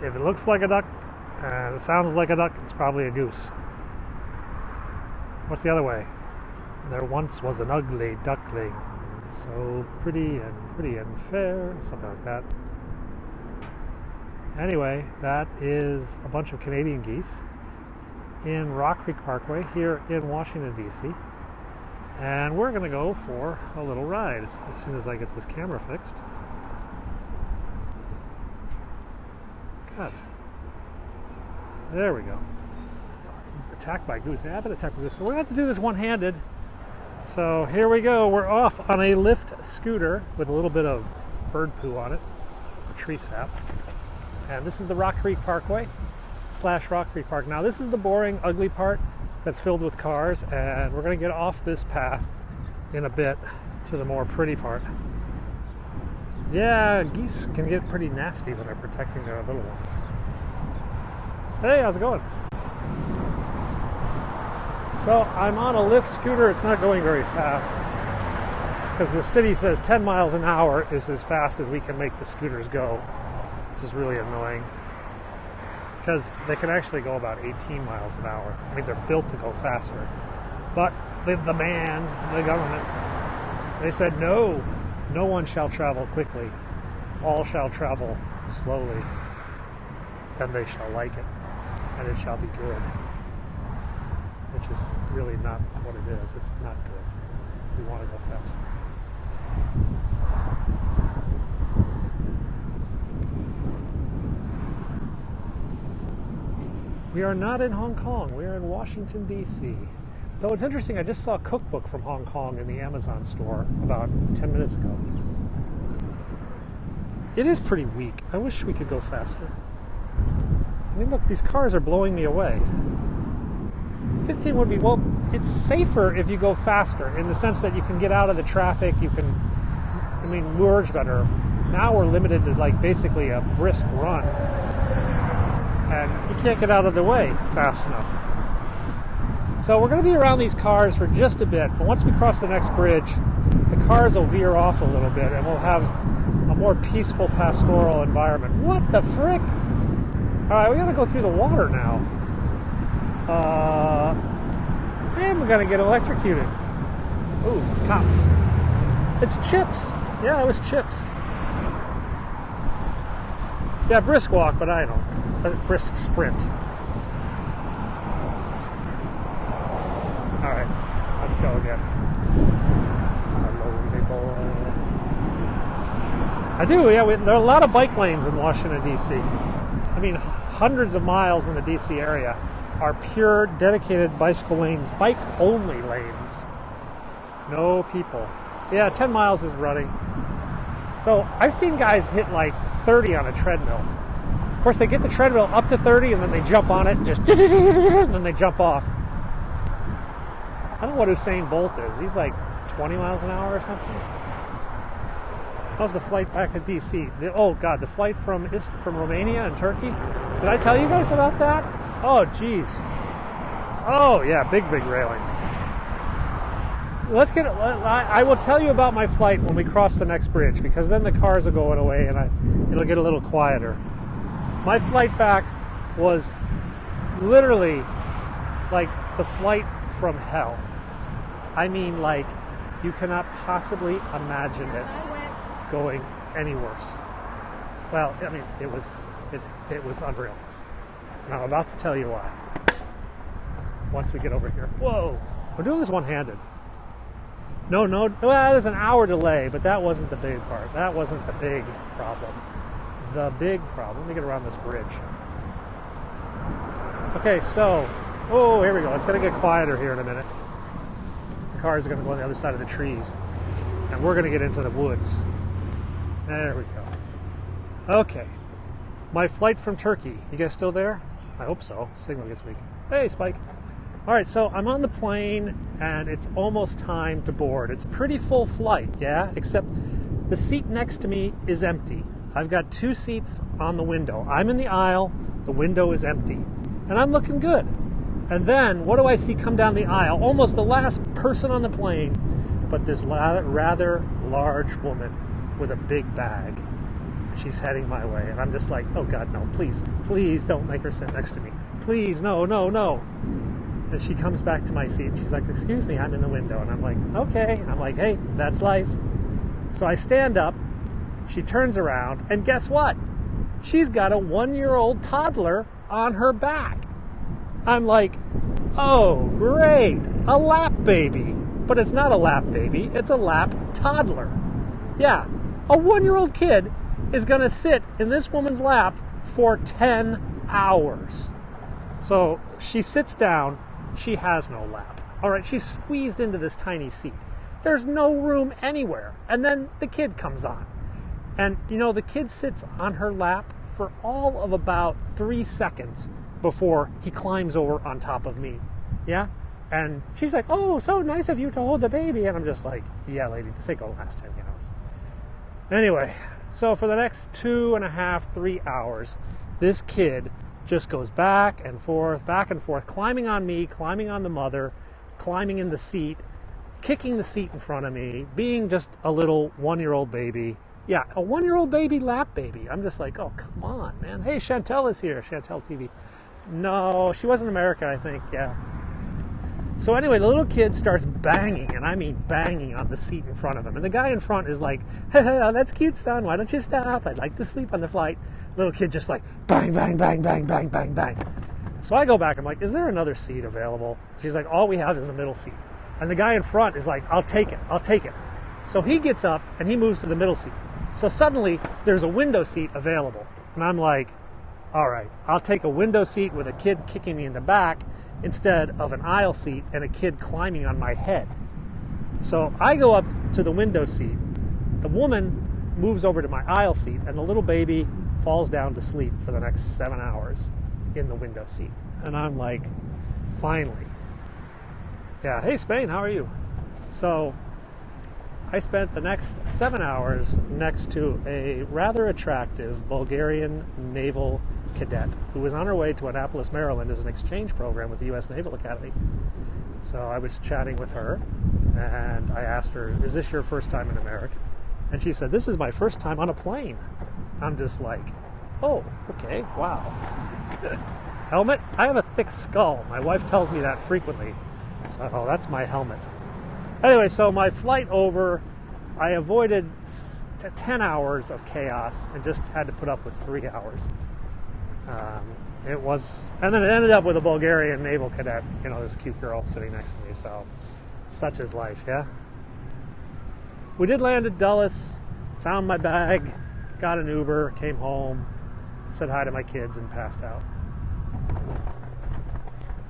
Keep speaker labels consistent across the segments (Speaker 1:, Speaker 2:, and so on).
Speaker 1: If it looks like a duck and it sounds like a duck, it's probably a goose. What's the other way? There once was an ugly duckling, so pretty and fair, something like that. Anyway, that is a bunch of Canadian geese in Rock Creek Parkway here in Washington, D.C. And we're going to go for a little ride as soon as I get this camera fixed. God. There we go. Attacked by goose. Yeah, I've been attacked by goose. So we're going to have to do this one-handed. So here we go. We're off on a lift scooter with a little bit of bird poo on it, or tree sap. And this is the Rock Creek Parkway / Rock Creek Park. Now this is the boring, ugly part that's filled with cars, and we're going to get off this path in a bit to the more pretty part. Yeah, geese can get pretty nasty when they're protecting their little ones. Hey, how's it going? So I'm on a lift scooter. It's not going very fast because the city says 10 miles an hour is as fast as we can make the scooters go. This is really annoying because they can actually go about 18 miles an hour. I mean, they're built to go faster. But the government, they said no one shall travel quickly. All shall travel slowly. And they shall like it. And it shall be good. Which is really not what it is. It's not good. We want to go faster. We are not in Hong Kong. We are in Washington, D.C. Though it's interesting, I just saw a cookbook from Hong Kong in the Amazon store about 10 minutes ago. It is pretty weak. I wish we could go faster. I mean, look, these cars are blowing me away. 15 would be, well, it's safer if you go faster in the sense that you can get out of the traffic, you can, merge better. Now we're limited to like basically a brisk run. And you can't get out of the way fast enough. So we're going to be around these cars for just a bit, but once we cross the next bridge, the cars will veer off a little bit and we'll have a more peaceful pastoral environment. What the frick? Alright, we got to go through the water now. And we're going to get electrocuted. Ooh, cops. It's Chips. Yeah, it was Chips. Yeah, brisk walk, but I don't. A brisk sprint. Alright, let's go again. Hello, big boy. I do, yeah. There are a lot of bike lanes in Washington, D.C. I mean, hundreds of miles in the D.C. area are pure, dedicated bicycle lanes, bike-only lanes. No people. Yeah, 10 miles is running. So I've seen guys hit like 30 on a treadmill. Of course, they get the treadmill up to 30 and then they jump on it and just and then they jump off. I don't know what Usain Bolt is. He's like 20 miles an hour or something. How's the flight back to DC? Oh God, the flight from Romania and Turkey. Did I tell you guys about that? Oh geez. Oh yeah, big railing. I will tell you about my flight when we cross the next bridge, because then the cars are going away and it'll get a little quieter. My flight back was literally like the flight from hell. I mean, like, you cannot possibly imagine it going any worse. Well, I mean, it was unreal. And I'm about to tell you why. Once we get over here. Whoa! We're doing this one-handed. No, well, there's an hour delay, but that wasn't the big part. That wasn't the big problem. The big problem, let me get around this bridge. Okay, so, oh, here we go. It's going to get quieter here in a minute. The cars are going to go on the other side of the trees. And we're going to get into the woods. There we go. Okay. My flight from Turkey. You guys still there? I hope so. Signal gets weak. Hey, Spike. All right, so I'm on the plane, and it's almost time to board. It's pretty full flight, yeah? Except the seat next to me is empty. I've got 2 seats on the window. I'm in the aisle. The window is empty. And I'm looking good. And then, what do I see come down the aisle? Almost the last person on the plane, but this rather large woman with a big bag. she's heading my way. And I'm just like, oh God, no, please don't make her sit next to me. Please, no. And she comes back to my seat. She's like, excuse me, I'm in the window. And I'm like, okay. I'm like, hey, that's life. So I stand up. She turns around. And guess what? She's got a 1-year-old toddler on her back. I'm like, oh, great. A lap baby. But it's not a lap baby. It's a lap toddler. Yeah, a 1-year-old kid is going to sit in this woman's lap for 10 hours. So she sits down. She has no lap. All right, she's squeezed into this tiny seat. There's no room anywhere. And then the kid comes on. And, the kid sits on her lap for all of about 3 seconds before he climbs over on top of me. Yeah? And she's like, oh, so nice of you to hold the baby. And I'm just like, yeah, lady, this ain't gonna last 10 hours. Anyway, so for the next 2.5, 3 hours, this kid just goes back and forth, climbing on me, climbing on the mother, climbing in the seat, kicking the seat in front of me, being just a little 1-year-old baby. Yeah, a 1-year-old baby, lap baby. I'm just like, oh, come on, man. Hey, Chantel is here, Chantel TV. No, she was in America, I think, yeah. So anyway, the little kid starts banging, and I mean banging on the seat in front of him. And the guy in front is like, oh, that's cute, son. Why don't you stop? I'd like to sleep on the flight. Little kid just like, bang, bang, bang, bang, bang, bang, bang. So I go back. I'm like, is there another seat available? She's like, all we have is the middle seat. And the guy in front is like, I'll take it. So he gets up, and he moves to the middle seat. So suddenly, there's a window seat available. And I'm like, all right, I'll take a window seat with a kid kicking me in the back instead of an aisle seat and a kid climbing on my head. So I go up to the window seat. The woman moves over to my aisle seat, and the little baby falls down to sleep for the next 7 hours in the window seat. And I'm like, finally. Yeah, hey Spain, how are you? So I spent the next 7 hours next to a rather attractive Bulgarian naval cadet who was on her way to Annapolis, Maryland as an exchange program with the U.S. Naval Academy. So I was chatting with her, and I asked her, is this your first time in America? And she said, this is my first time on a plane. I'm just like, oh, okay, wow. Helmet? I have a thick skull. My wife tells me that frequently. So that's my helmet. Anyway, so my flight over, I avoided 10 hours of chaos and just had to put up with 3 hours. And then it ended up with a Bulgarian naval cadet, this cute girl sitting next to me. So such is life, yeah? We did land at Dulles, found my bag, got an Uber, came home, said hi to my kids, and passed out.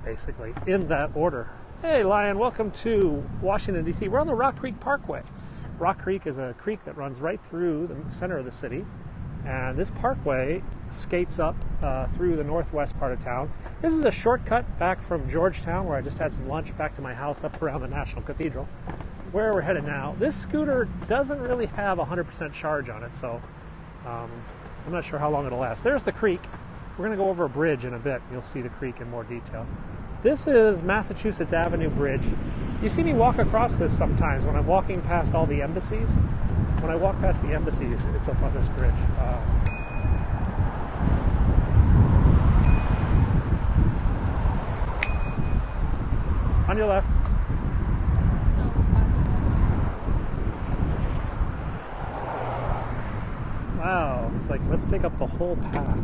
Speaker 1: Basically, in that order. Hey, Lion, welcome to Washington, D.C. We're on the Rock Creek Parkway. Rock Creek is a creek that runs right through the center of the city. And this parkway skates up through the northwest part of town. This is a shortcut back from Georgetown, where I just had some lunch, back to my house up around the National Cathedral. Where we're headed now. This scooter doesn't really have 100% charge on it, so I'm not sure how long it'll last. There's the creek. We're going to go over a bridge in a bit. You'll see the creek in more detail. This is Massachusetts Avenue Bridge. You see me walk across this sometimes when I'm walking past all the embassies. When I walk past the embassies, it's up on this bridge. On your left. Wow, it's like, let's take up the whole path.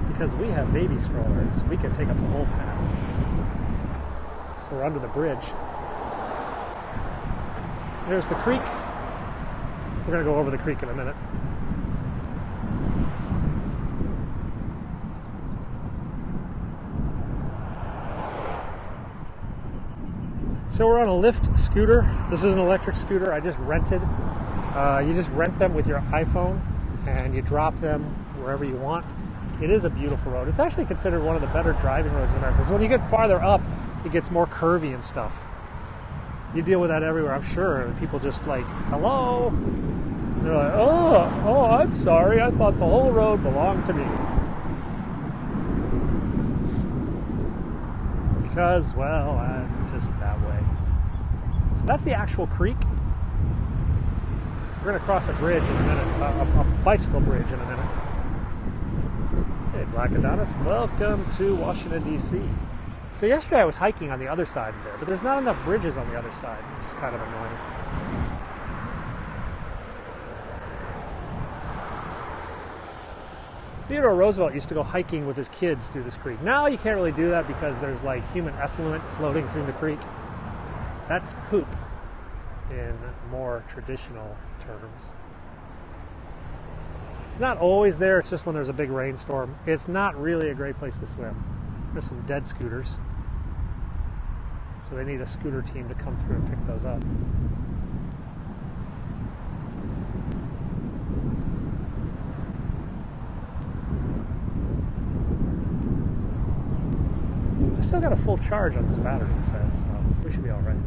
Speaker 1: Because we have baby strollers, we can take up the whole path. So we're under the bridge. There's the creek. We're going to go over the creek in a minute. So we're on a Lyft scooter. This is an electric scooter I just rented. You just rent them with your iPhone and you drop them wherever you want. It is a beautiful road. It's actually considered one of the better driving roads in America. So when you get farther up, it gets more curvy and stuff. You deal with that everywhere, I'm sure. People just like, hello? And they're like, oh, I'm sorry. I thought the whole road belonged to me. Because, well, I'm just that way. So that's the actual creek. We're going to cross a bridge in a minute, a bicycle bridge in a minute. Hey, Black Adonis, welcome to Washington, D.C. So yesterday I was hiking on the other side of there, but there's not enough bridges on the other side, which is kind of annoying. Theodore Roosevelt used to go hiking with his kids through this creek. Now you can't really do that because there's like human effluent floating through the creek. That's poop in more traditional terms. It's not always there, it's just when there's a big rainstorm. It's not really a great place to swim. There's some dead scooters. So they need a scooter team to come through and pick those up. I still got a full charge on this battery, it says, so we should be all right.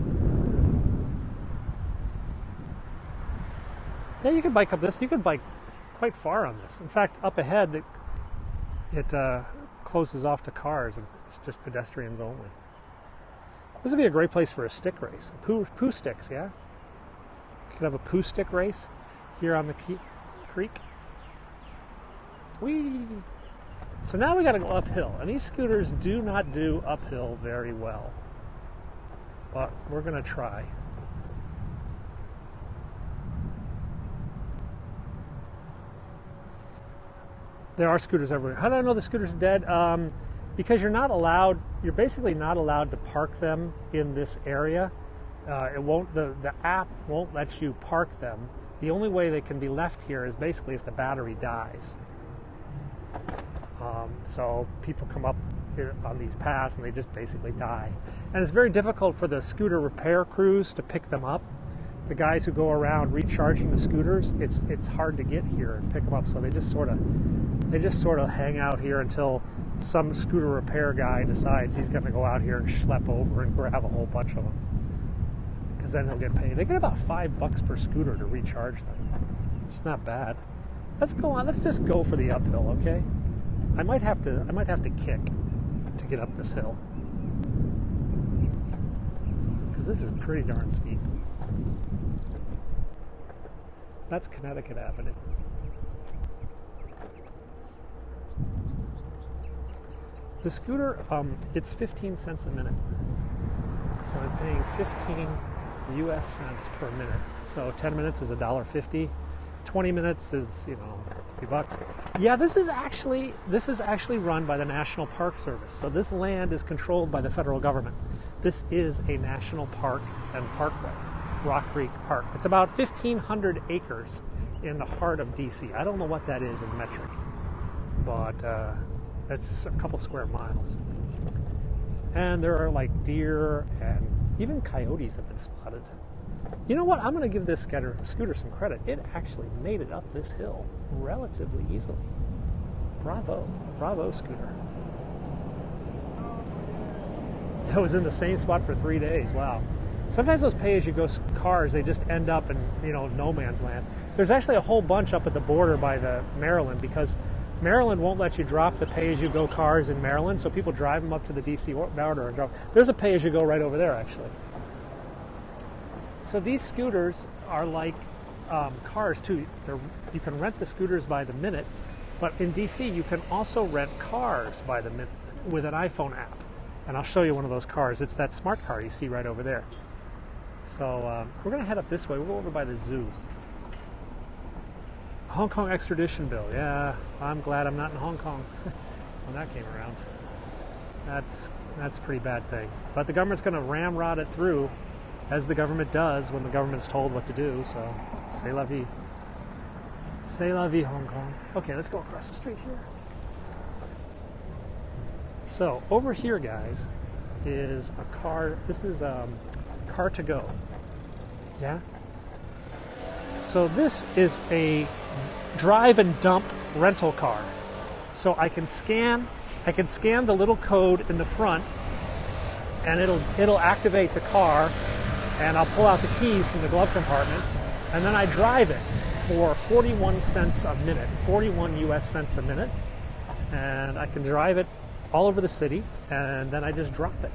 Speaker 1: Yeah, you could bike up this. You could bike quite far on this. In fact, up ahead, it closes off to cars, and it's just pedestrians only. This would be a great place for a stick race. Poo sticks, yeah? Could have a poo stick race here on the creek. Whee! So now we got to go uphill, and these scooters do not do uphill very well, but we're going to try. There are scooters everywhere. How do I know the scooter's dead? Because you're basically not allowed to park them in this area. The app won't let you park them. The only way they can be left here is basically if the battery dies. So people come up on these paths and they just basically die. And it's very difficult for the scooter repair crews to pick them up. The guys who go around recharging the scooters, it's hard to get here and pick them up. So they just sort of hang out here until some scooter repair guy decides he's going to go out here and schlep over and grab a whole bunch of them. Because then he'll get paid. They get about $5 per scooter to recharge them. It's not bad. Let's go on. Let's just go for the uphill, okay? I might have to kick to get up this hill, because this is pretty darn steep. That's Connecticut Avenue. The scooter, it's 15 cents a minute. So I'm paying 15 US cents per minute. So 10 minutes is $1.50. 20 minutes is, $3. Yeah, this is actually run by the National Park Service. So this land is controlled by the federal government. This is a national park and parkway, Rock Creek Park. It's about 1,500 acres in the heart of DC. I don't know what that is in metric, but that's a couple square miles. And there are like deer and even coyotes have been spotted. You know what? I'm going to give this scooter some credit. It actually made it up this hill relatively easily. Bravo. Bravo, scooter. I was in the same spot for 3 days. Wow. Sometimes those pay-as-you-go cars, they just end up in, no man's land. There's actually a whole bunch up at the border by the Maryland, because Maryland won't let you drop the pay-as-you-go cars in Maryland, so people drive them up to the DC border and drop. There's a pay-as-you-go right over there, actually. So these scooters are like cars too. You can rent the scooters by the minute, but in DC you can also rent cars by the minute with an iPhone app. And I'll show you one of those cars. It's that smart car you see right over there. So we're going to head up this way. We'll go over by the zoo. Hong Kong extradition bill. Yeah, I'm glad I'm not in Hong Kong when that came around. That's a pretty bad thing. But the government's going to ramrod it through, as the government does when the government's told what to do. So, c'est la vie. C'est la vie, Hong Kong. Okay, let's go across the street here. So, over here, guys, is a car. This is car to go. Yeah? So this is a drive and dump rental car. So I can scan the little code in the front, and it'll activate the car, and I'll pull out the keys from the glove compartment, and then I drive it for 41 cents a minute, 41 US cents a minute, and I can drive it all over the city, and then I just drop it.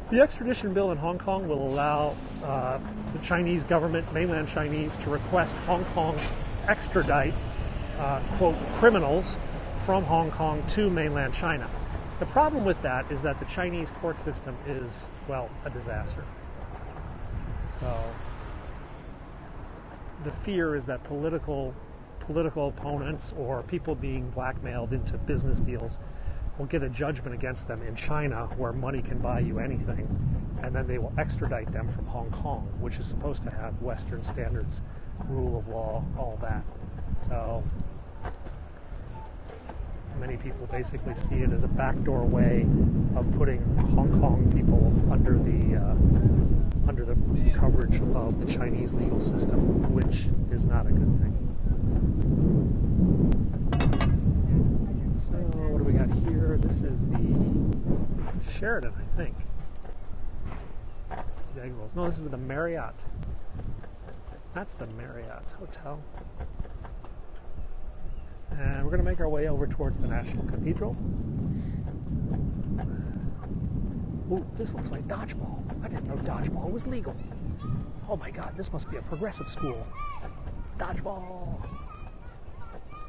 Speaker 1: The extradition bill in Hong Kong will allow the Chinese government, mainland Chinese, to request Hong Kong extradite, quote, criminals from Hong Kong to mainland China. The problem with that is that the Chinese court system is, well, a disaster. So the fear is that political opponents or people being blackmailed into business deals will get a judgment against them in China where money can buy you anything, and then they will extradite them from Hong Kong, which is supposed to have Western standards, rule of law, all that. So many people basically see it as a backdoor way of putting Hong Kong people under the coverage of the Chinese legal system, which is not a good thing. So what do we got here? This is the Sheraton, I think. The egg rolls. No, this is the Marriott. That's the Marriott Hotel. And we're going to make our way over towards the National Cathedral. Ooh, this looks like dodgeball. I didn't know dodgeball was legal. Oh my God, this must be a progressive school. Dodgeball.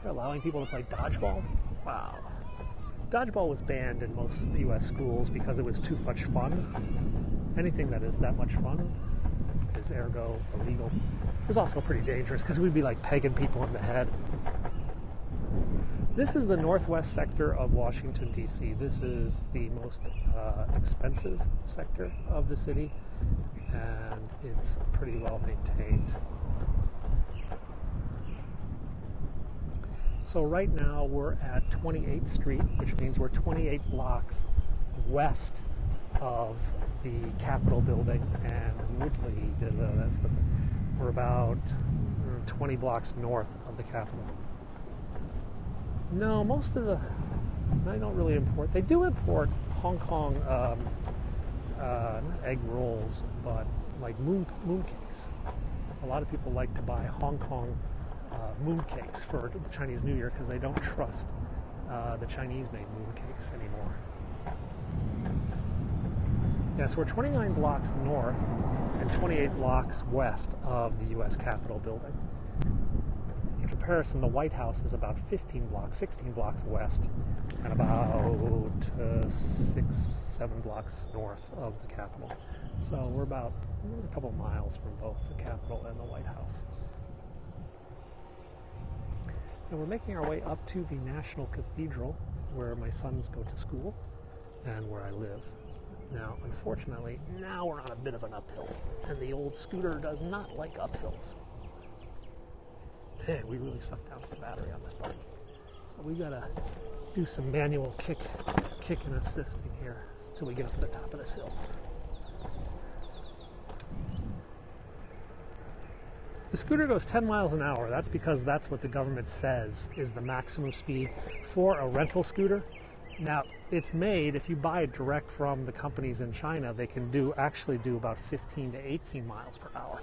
Speaker 1: They're allowing people to play dodgeball? Wow. Dodgeball was banned in most U.S. schools because it was too much fun. Anything that is that much fun is ergo illegal. It was also pretty dangerous because we'd be like pegging people in the head. This is the northwest sector of Washington, D.C. This is the most expensive sector of the city, and it's pretty well maintained. So right now we're at 28th Street, which means we're 28 blocks west of the Capitol building and Woodley. We're about 20 blocks north of the Capitol. No, most of they don't really import. They do import Hong Kong, not egg rolls, but like mooncakes. A lot of people like to buy Hong Kong mooncakes for the Chinese New Year because they don't trust the Chinese-made mooncakes anymore. Yeah, so we're 29 blocks north and 28 blocks west of the U.S. Capitol building. In comparison, the White House is about 16 blocks west, and about 6-7 blocks north of the Capitol. So we're about a couple miles from both the Capitol and the White House. And we're making our way up to the National Cathedral, where my sons go to school and where I live. Now, unfortunately, now we're on a bit of an uphill, and the old scooter does not like uphills. Man, we really sucked down some battery on this bike. So we gotta do some manual kick and assisting here until we get up to the top of this hill. The scooter goes 10 miles an hour. That's because that's what the government says is the maximum speed for a rental scooter. Now, it's made, if you buy it direct from the companies in China, they can actually do about 15 to 18 miles per hour.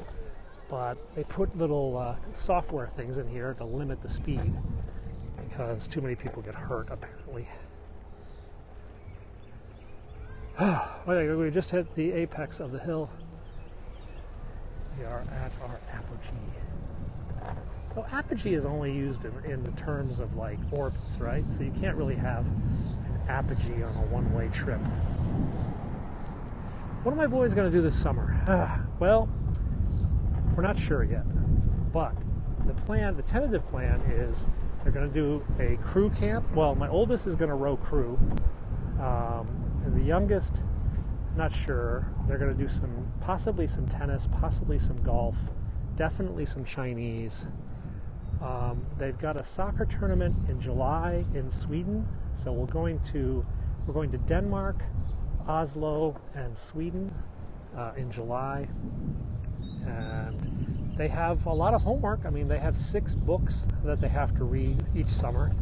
Speaker 1: But they put little software things in here to limit the speed because too many people get hurt, apparently. We just hit the apex of the hill. We are at our apogee. So apogee is only used in the terms of like orbits, right? So you can't really have an apogee on a one-way trip. What are my boys going to do this summer? Well, we're not sure yet, but the tentative plan is they're going to do a crew camp. Well, my oldest is going to row crew, and the youngest, not sure. They're going to do possibly some tennis, possibly some golf, definitely some Chinese. They've got a soccer tournament in July in Sweden, so we're going to Denmark, Oslo, and Sweden in July. And they have a lot of homework. I mean, they have 6 books that they have to read each summer.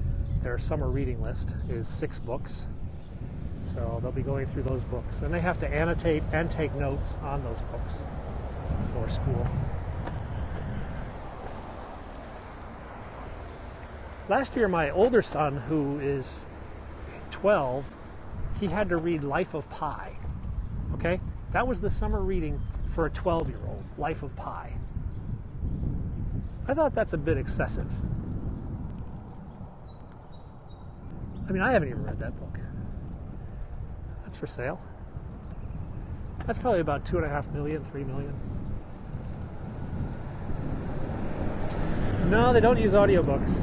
Speaker 1: Their summer reading list is 6 books. So they'll be going through those books. And they have to annotate and take notes on those books for school. Last year, my older son, who is 12, he had to read Life of Pi. Okay? That was the summer reading for a 12-year-old, Life of Pi. I thought that's a bit excessive. I mean, I haven't even read that book. That's for sale. That's probably about 2.5 million, 3 million. No, they don't use audiobooks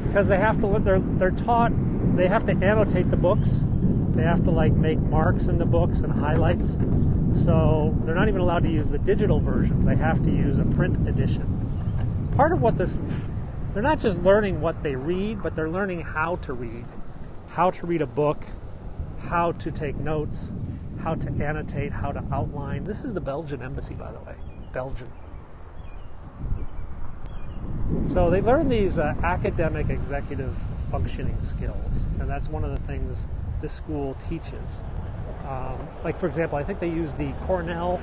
Speaker 1: because they have to. They're taught. They have to annotate the books. They have to like make marks in the books and highlights. So they're not even allowed to use the digital versions. They have to use a print edition. Part of what this, they're not just learning what they read, but they're learning how to read a book, how to take notes, how to annotate, how to outline. This is the Belgian embassy, by the way. Belgian. So they learn these academic executive functioning skills, and that's one of the things this school teaches. Like, for example, I think they use the Cornell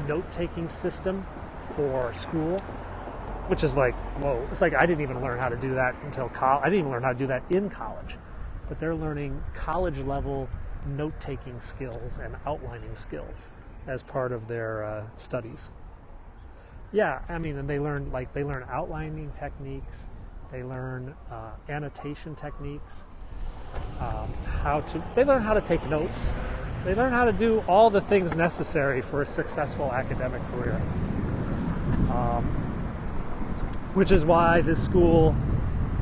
Speaker 1: note-taking system for school, which is like, whoa. It's like I didn't even learn how to do that until college. I didn't even learn how to do that in college. But they're learning college-level note-taking skills and outlining skills as part of their studies. Yeah, I mean, and they learn outlining techniques. They learn annotation techniques. They learn how to take notes. They learn how to do all the things necessary for a successful academic career. Which is why this school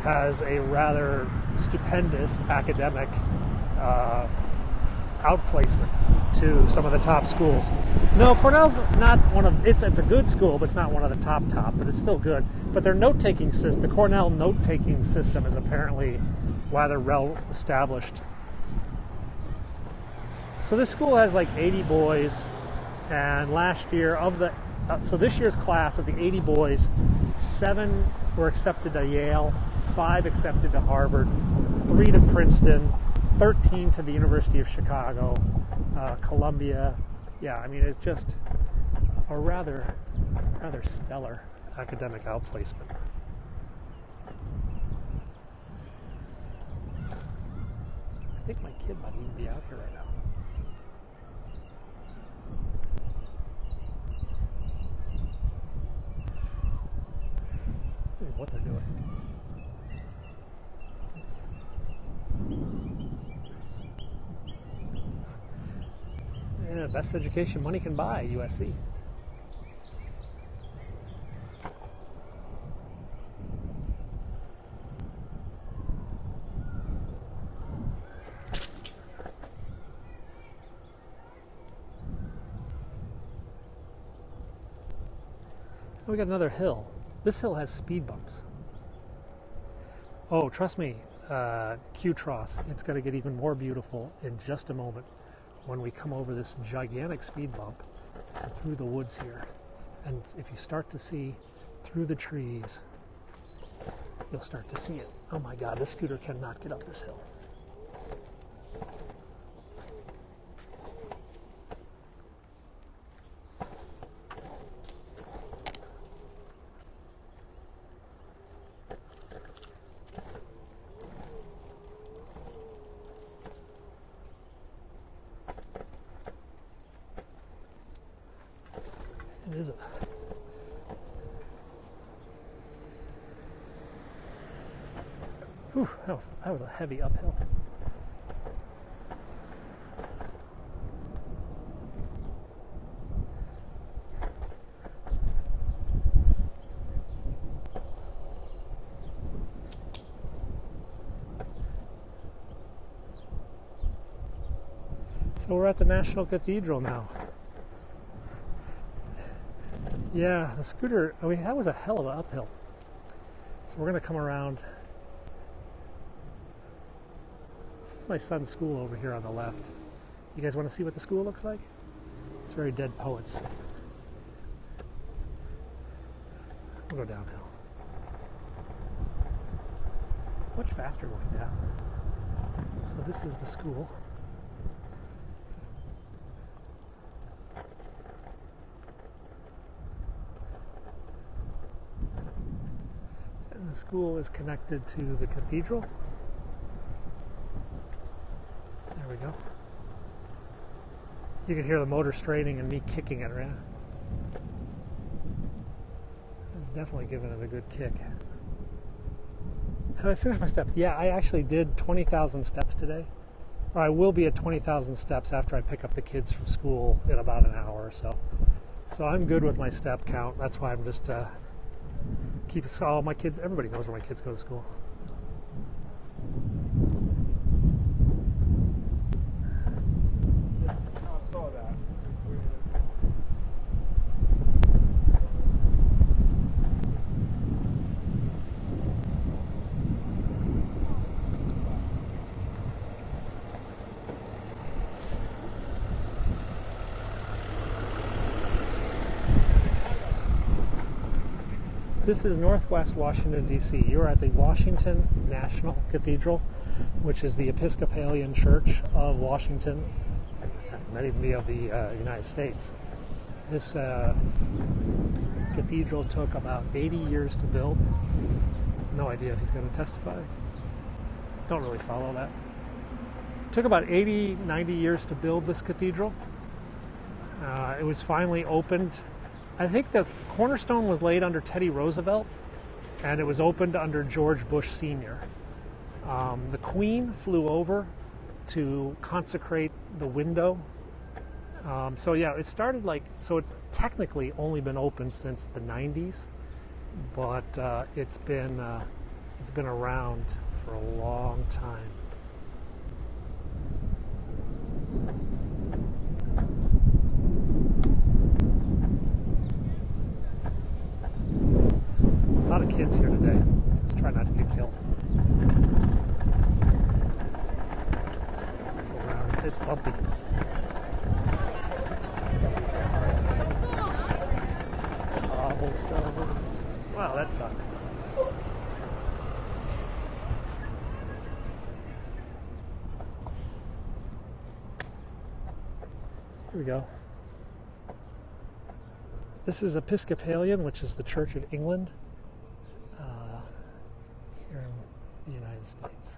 Speaker 1: has a rather stupendous academic outplacement to some of the top schools. No, Cornell's not one of, it's a good school, but it's not one of the top, but it's still good. But their note-taking system, the Cornell note-taking system is apparently rather well established. So this school has like 80 boys, and last year so this year's class of the 80 boys, 7 were accepted to Yale, 5 accepted to Harvard, 3 to Princeton, 13 to the University of Chicago, Columbia. Yeah, I mean, it's just a rather stellar academic outplacement. I think my kid might even be out here right now. I don't know what they're doing. Yeah, best education money can buy, USC. We got another hill. This hill has speed bumps. Oh, trust me, Q-Tross, it's going to get even more beautiful in just a moment when we come over this gigantic speed bump and through the woods here. And if you start to see through the trees, you'll start to see it. Oh my God, this scooter cannot get up this hill. It is that was a heavy uphill. So we're at the National Cathedral now. Yeah, the scooter, I mean, that was a hell of an uphill. So we're going to come around. This is my son's school over here on the left. You guys want to see what the school looks like? It's very Dead Poets. We'll go downhill. Much faster going down. So this is the school. The school is connected to the cathedral. There we go. You can hear the motor straining and me kicking it, right? It's definitely giving it a good kick. Have I finished my steps? Yeah, I actually did 20,000 steps today. Or I will be at 20,000 steps after I pick up the kids from school in about an hour or so. So I'm good with my step count. That's why I'm just keep all my kids. Everybody knows where my kids go to school.
Speaker 2: I saw that.
Speaker 1: This is Northwest Washington, D.C. You're at the Washington National Cathedral, which is the Episcopalian Church of Washington, might even be of the United States. This cathedral took about 80 years to build. No idea if he's going to testify. Don't really follow that. It took about 80, 90 years to build this cathedral. It was finally opened. I think the cornerstone was laid under Teddy Roosevelt, and it was opened under George Bush Sr. The Queen flew over to consecrate the window. So yeah, it started so it's technically only been open since the 90s, but it's been around for a long time. A lot of kids here today. Let's try not to get killed. Go around. It's bumpy. Cobblestones. Wow, that sucked. Here we go. This is Episcopalian, which is the Church of England. Here in the United States.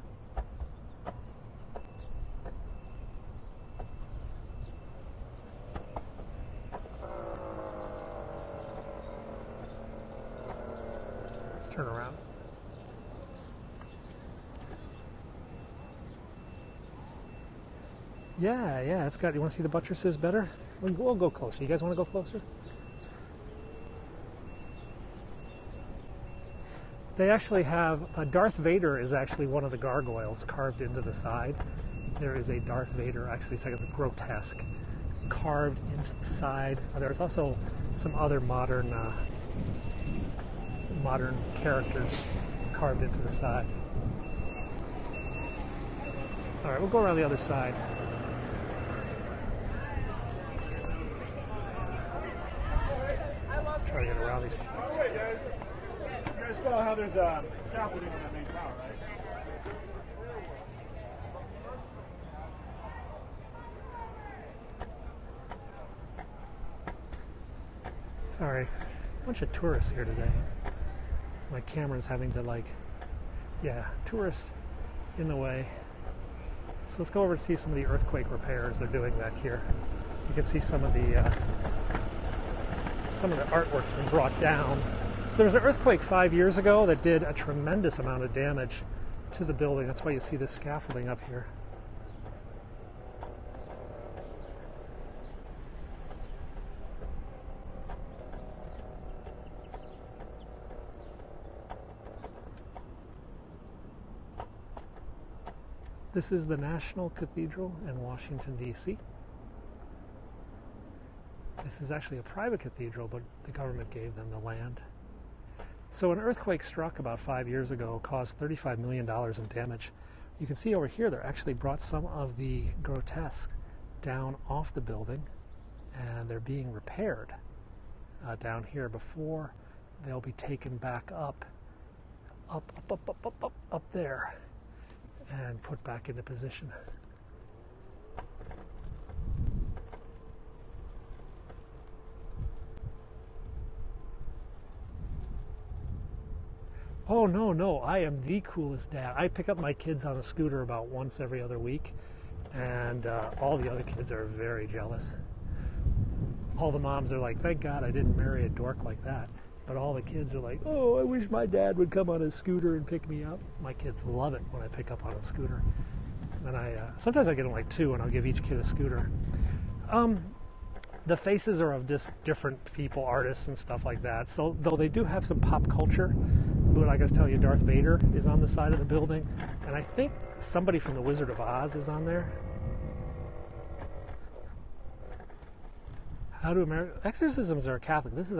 Speaker 1: Let's turn around. Yeah, it's got, you want to see the buttresses better? We'll go closer. You guys want to go closer? They actually have, Darth Vader is actually one of the gargoyles carved into the side. There is a Darth Vader, actually it's like a grotesque, carved into the side. There's also some other modern characters carved into the side. All right, we'll go around the other side. Try to get around these.
Speaker 2: Oh, wait, guys. You guys saw how there's a scaffolding on that main tower, right?
Speaker 1: Sorry, a bunch of tourists here today. So my camera's having to tourists in the way. So let's go over to see some of the earthquake repairs they're doing back here. You can see some of the artwork been brought down. So there was an earthquake 5 years ago that did a tremendous amount of damage to the building. That's why you see this scaffolding up here. This is the National Cathedral in Washington, D.C. This is actually a private cathedral, but the government gave them the land. So an earthquake struck about 5 years ago, caused $35 million in damage. You can see over here, they actually brought some of the grotesque down off the building, and they're being repaired down here before they'll be taken back up there and put back into position. Oh, no, I am the coolest dad. I pick up my kids on a scooter about once every other week, And all the other kids are very jealous. All the moms are like, thank God I didn't marry a dork like that. But all the kids are like, oh, I wish my dad would come on a scooter and pick me up. My kids love it when I pick up on a scooter. And sometimes I get them like two, and I'll give each kid a scooter. The faces are of just different people, artists and stuff like that. So though they do have some pop culture, but I gotta tell you, Darth Vader is on the side of the building, and I think somebody from The Wizard of Oz is on there. Exorcisms are Catholic. This is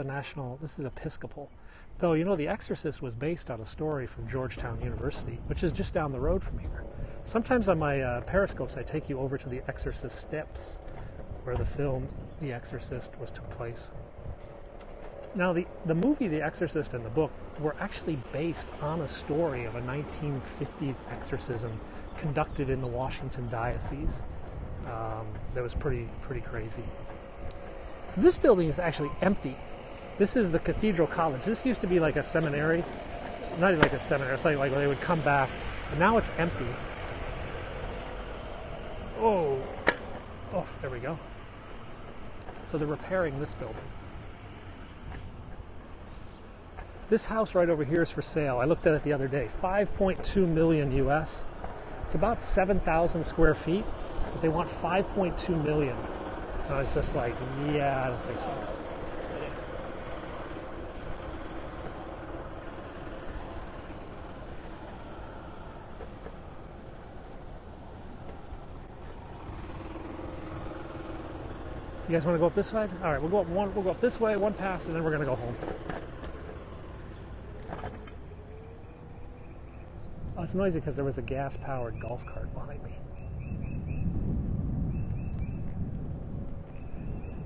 Speaker 1: Episcopal. Though, you know, The Exorcist was based on a story from Georgetown University, which is just down the road from here. Sometimes on my Periscopes, I take you over to the Exorcist Steps, where the film The Exorcist took place. Now, the movie The Exorcist and the book were actually based on a story of a 1950s exorcism conducted in the Washington diocese. That was pretty crazy. So this building is actually empty. This is the Cathedral College. This used to be like a seminary. Not even like a seminary. It's like when they would come back. But now it's empty. Oh, there we go. So they're repairing this building. This house right over here is for sale. I looked at it the other day. 5.2 million US. It's about 7,000 square feet, but they want 5.2 million. And I was just like, yeah, I don't think so. You guys want to go up this side? All right, we'll go up this way, one pass, and then we're going to go home. Oh, it's noisy because there was a gas-powered golf cart behind me.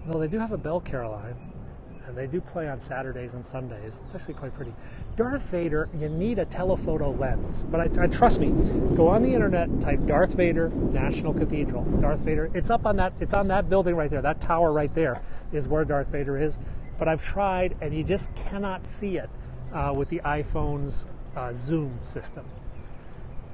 Speaker 1: Though they do have a Belle Caroline, and they do play on Saturdays and Sundays. It's actually quite pretty. Darth Vader, you need a telephoto lens. But I trust me, go on the internet, type Darth Vader National Cathedral. Darth Vader, it's on that building right there. That tower right there is where Darth Vader is. But I've tried, and you just cannot see it with the iPhone's zoom system.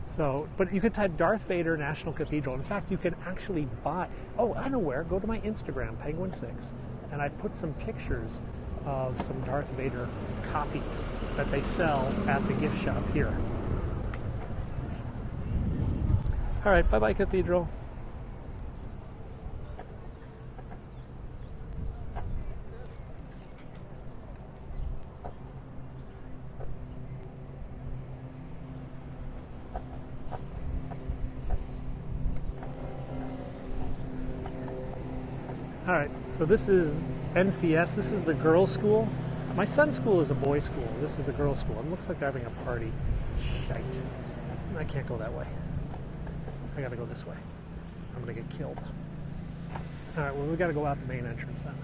Speaker 1: So, but you could type Darth Vader National Cathedral. In fact, you can actually buy, I know where, go to my Instagram, Penguin6, and I put some pictures of some Darth Vader copies that they sell at the gift shop here. All right, bye-bye, Cathedral. All right, so this is NCS. This is the girls' school. My son's school is a boys' school. This is a girls' school. It looks like they're having a party. Shite. I can't go that way. I gotta go this way. I'm gonna get killed. All right, well, we gotta go out the main entrance then.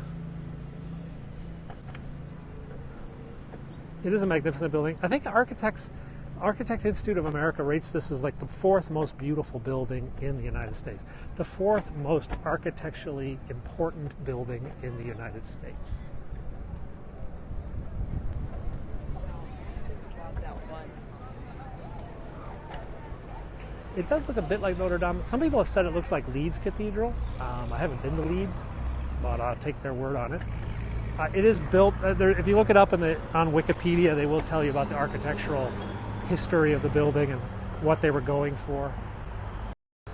Speaker 1: It is a magnificent building. I think Architect Institute of America rates this as like the 4th most beautiful building in the United States. The 4th most architecturally important building in the United States. It does look a bit like Notre Dame. Some people have said it looks like Leeds Cathedral. I haven't been to Leeds, but I'll take their word on it. It is built, if you look it up on Wikipedia, they will tell you about the architectural history of the building and what they were going for.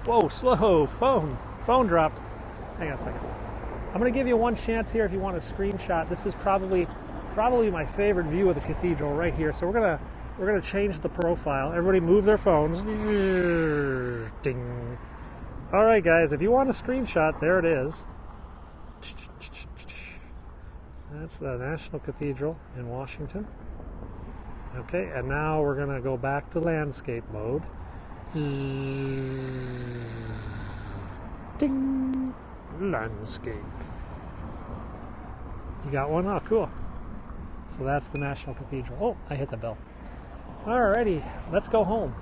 Speaker 1: Whoa, slow, phone dropped. Hang on a second. I'm going to give you one chance here if you want a screenshot. This is probably my favorite view of the cathedral right here. So we're gonna change the profile. Everybody move their phones. Ding. All right, guys, if you want a screenshot, there it is. That's the National Cathedral in Washington. Okay, and now we're going to go back to landscape mode. Ding! Landscape. You got one? Oh, cool. So that's the National Cathedral. Oh, I hit the bell. Alrighty, let's go home.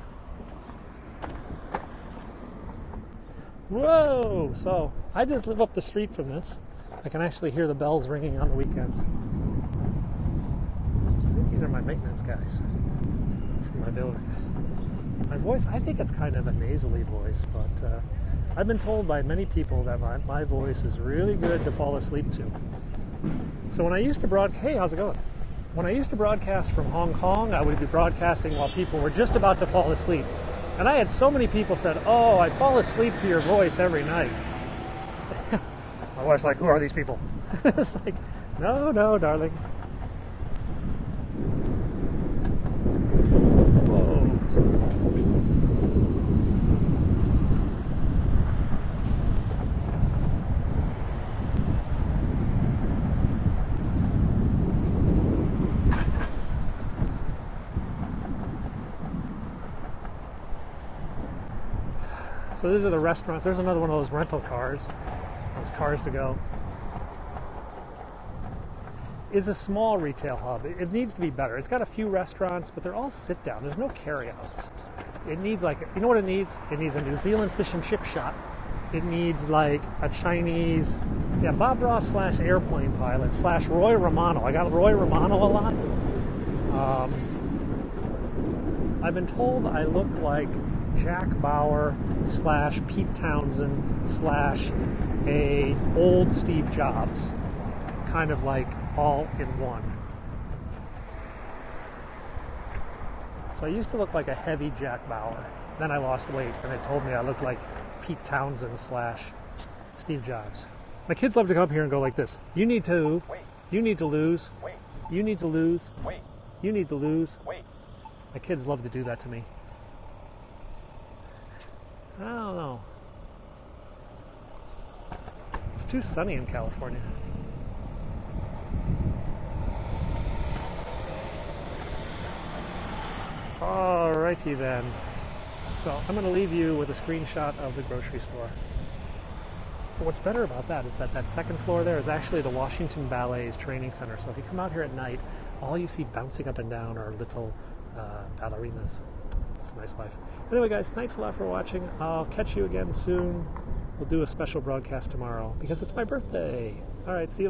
Speaker 1: Whoa! So, I just live up the street from this. I can actually hear the bells ringing on the weekends. I think these are my maintenance guys from my building. My voice, I think it's kind of a nasally voice, but I've been told by many people that my voice is really good to fall asleep to. So when I used to hey, how's it going? When I used to broadcast from Hong Kong, I would be broadcasting while people were just about to fall asleep. And I had so many people said, oh, I fall asleep to your voice every night. My wife's like, who are these people? It's like, no, darling. So these are the restaurants. There's another one of those rental cars. Those cars to go. It's a small retail hub. It needs to be better. It's got a few restaurants, but they're all sit down. There's no carryouts. It needs you know what it needs? It needs a New Zealand fish and chip shop. It needs like a Chinese, Bob Ross / airplane pilot / Roy Romano. I got Roy Romano a lot. I've been told I look like Jack Bauer / Pete Townsend / a old Steve Jobs, kind of like all in one. So I used to look like a heavy Jack Bauer. Then I lost weight and they told me I looked like Pete Townsend / Steve Jobs. My kids love to come up here and go like this. You need to lose. You need to lose. You need to lose. My kids love to do that to me. I don't know. It's too sunny in California. Alrighty then. So I'm going to leave you with a screenshot of the grocery store. But what's better about that is that second floor there is actually the Washington Ballet's training center. So if you come out here at night, all you see bouncing up and down are little ballerinas. It's a nice life. Anyway, guys, thanks a lot for watching. I'll catch you again soon. We'll do a special broadcast tomorrow because it's my birthday. All right, see you.